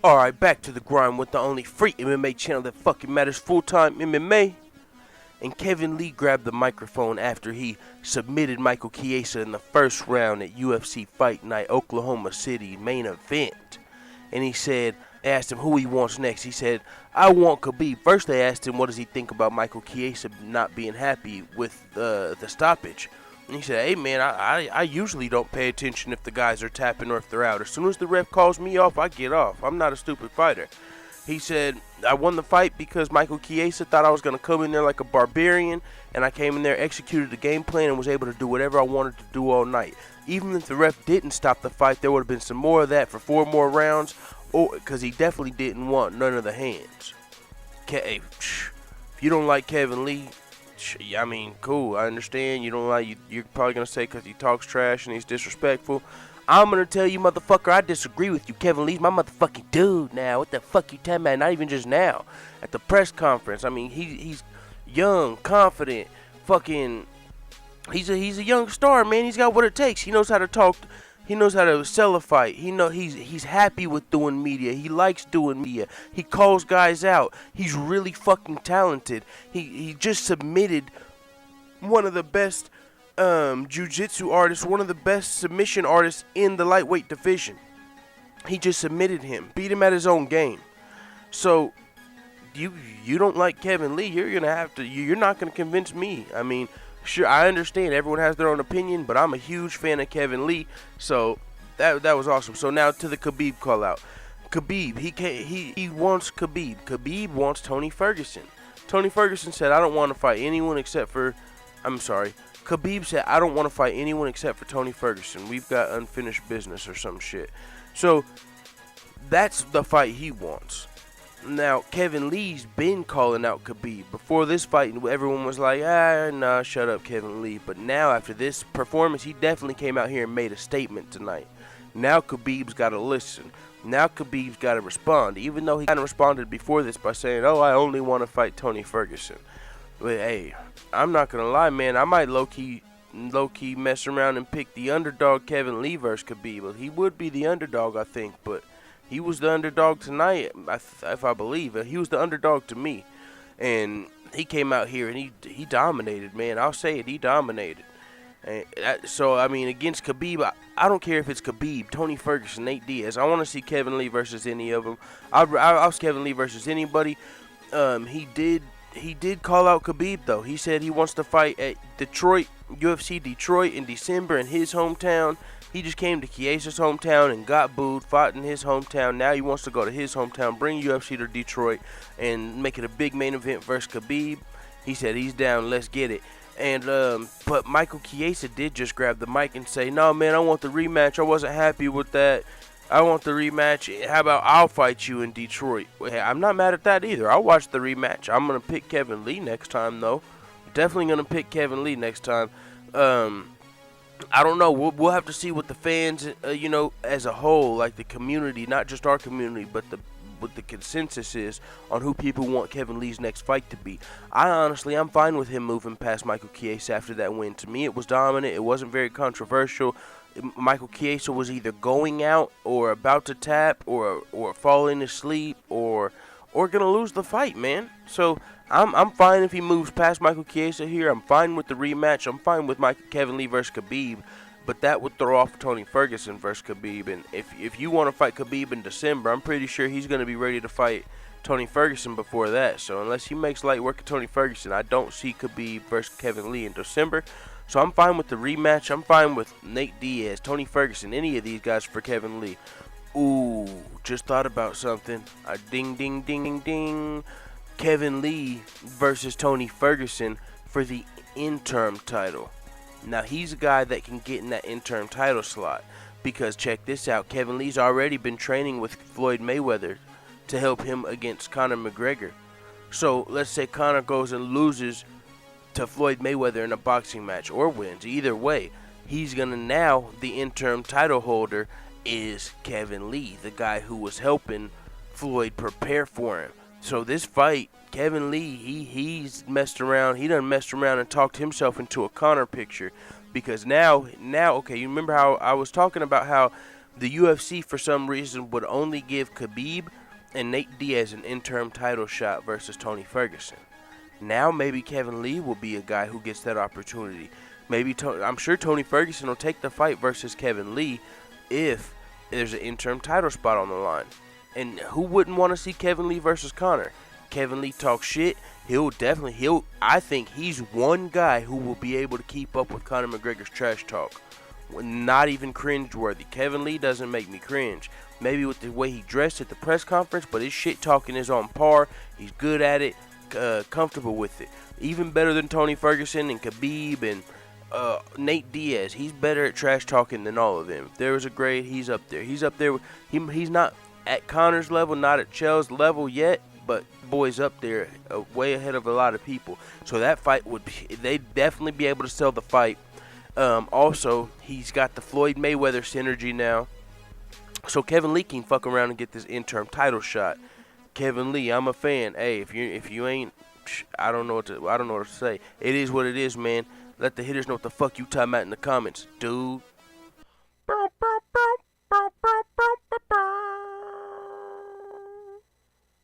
Alright, back to the grind with the only free MMA channel that fucking matters, Full-Time MMA. And Kevin Lee grabbed the microphone after he submitted Michael Chiesa in the first round at UFC Fight Night, Oklahoma City main event. And he said, they asked him who he wants next. He said, I want Khabib. First they asked him, what does he think about Michael Chiesa not being happy with the stoppage? And he said, hey man, I usually don't pay attention if the guys are tapping or if they're out. As soon as the ref calls me off, I get off. I'm not a stupid fighter. He said, I won the fight because Michael Chiesa thought I was going to come in there like a barbarian, and I came in there, executed the game plan, and was able to do whatever I wanted to do all night. Even if the ref didn't stop the fight, there would have been some more of that for 4 more rounds, because he definitely didn't want none of the hands. If you don't like Kevin Lee, I mean, cool, I understand. You don't like, you're probably going to say because he talks trash and he's disrespectful. I'm going to tell you, motherfucker, I disagree with you. Kevin Lee's my motherfucking dude now. What the fuck you talking about? Not even just now. At the press conference. I mean, he's young, confident, fucking... He's a young star, man. He's got what it takes. He knows how to talk. He knows how to sell a fight. He's happy with doing media. He likes doing media. He calls guys out. He's really fucking talented. He just submitted one of the best... jiu-jitsu artist, one of the best submission artists in the lightweight division. He just submitted him, beat him at his own game. So you don't like Kevin Lee, you're not gonna convince me. I mean, sure, I understand everyone has their own opinion, but I'm a huge fan of Kevin Lee, so that was awesome. So now to the Khabib call out. Khabib, he wants Khabib. Khabib wants Tony Ferguson. Tony Ferguson said, I don't want to fight anyone except for, Khabib said, I don't want to fight anyone except for Tony Ferguson. We've got unfinished business or some shit. So, that's the fight he wants. Now, Kevin Lee's been calling out Khabib. Before this fight, everyone was like, nah, shut up, Kevin Lee. But now, after this performance, he definitely came out here and made a statement tonight. Now, Khabib's got to listen. Now, Khabib's got to respond. Even though he kind of responded before this by saying, oh, I only want to fight Tony Ferguson. But hey, I'm not gonna lie, man. I might low-key mess around and pick the underdog Kevin Lee versus Khabib. He would be the underdog, I think, but he was the underdog tonight, if I believe. He was the underdog to me, and he came out here and he dominated, man. I'll say it, he dominated. And so I mean, against Khabib, I don't care if it's Khabib, Tony Ferguson, Nate Diaz. I want to see Kevin Lee versus any of them. I'll see Kevin Lee versus anybody. He did call out Khabib, though. He said he wants to fight at Detroit, UFC Detroit in December in his hometown. He just came to Chiesa's hometown and got booed, fought in his hometown. Now he wants to go to his hometown, bring UFC to Detroit, and make it a big main event versus Khabib. He said he's down, let's get it. And but Michael Chiesa did just grab the mic and say, no, man, I want the rematch. I wasn't happy with that. I want the rematch. How about I'll fight you in Detroit? Well, hey, I'm not mad at that either. I'll watch the rematch. I'm going to pick Kevin Lee next time, though. Definitely going to pick Kevin Lee next time. I don't know. We'll have to see what the fans, as a whole, like the community, not just our community, but what the consensus is on who people want Kevin Lee's next fight to be. I'm fine with him moving past Michael Chiesa after that win. To me, it was dominant. It wasn't very controversial. Michael Chiesa was either going out or about to tap or falling asleep or gonna lose the fight, man. So I'm fine if he moves past Michael Chiesa here. I'm fine with the rematch. I'm fine with Kevin Lee versus Khabib, but that would throw off Tony Ferguson versus Khabib. And if you want to fight Khabib in December, I'm pretty sure he's gonna be ready to fight Tony Ferguson before that. So unless he makes light work of Tony Ferguson, I don't see Khabib versus Kevin Lee in December. So I'm fine with the rematch. I'm fine with Nate Diaz, Tony Ferguson, any of these guys for Kevin Lee. Ooh, just thought about something. Ding, ding, ding, ding, ding. Kevin Lee versus Tony Ferguson for the interim title. Now, he's a guy that can get in that interim title slot. Because check this out. Kevin Lee's already been training with Floyd Mayweather to help him against Conor McGregor. So let's say Conor goes and loses to Floyd Mayweather in a boxing match or wins. Either way, he's gonna now, the interim title holder is Kevin Lee, the guy who was helping Floyd prepare for him. So this fight, Kevin Lee, he's messed around. He done messed around and talked himself into a Conor picture, because now, okay, you remember how I was talking about how The UFC, for some reason, would only give Khabib and Nate Diaz an interim title shot versus Tony Ferguson. Now maybe Kevin Lee will be a guy who gets that opportunity. I'm sure Tony Ferguson will take the fight versus Kevin Lee if there's an interim title spot on the line. And who wouldn't want to see Kevin Lee versus Conor? Kevin Lee talks shit. I think he's one guy who will be able to keep up with Conor McGregor's trash talk. Not even cringe-worthy. Kevin Lee doesn't make me cringe. Maybe with the way he dressed at the press conference, but his shit talking is on par. He's good at it, comfortable with it. Even better than Tony Ferguson and Khabib and Nate Diaz. He's better at trash talking than all of them. If there was a grade, he's up there. He's up there. He's not at Conor's level, not at Chael's level yet, but boy's up there, way ahead of a lot of people. So that fight they'd definitely be able to sell the fight. Also, he's got the Floyd Mayweather synergy now. So Kevin Lee can fuck around and get this interim title shot. Kevin Lee, I'm a fan. Hey, if you ain't, I don't know what to say. It is what it is, man. Let the hitters know what the fuck you talking about in the comments, dude.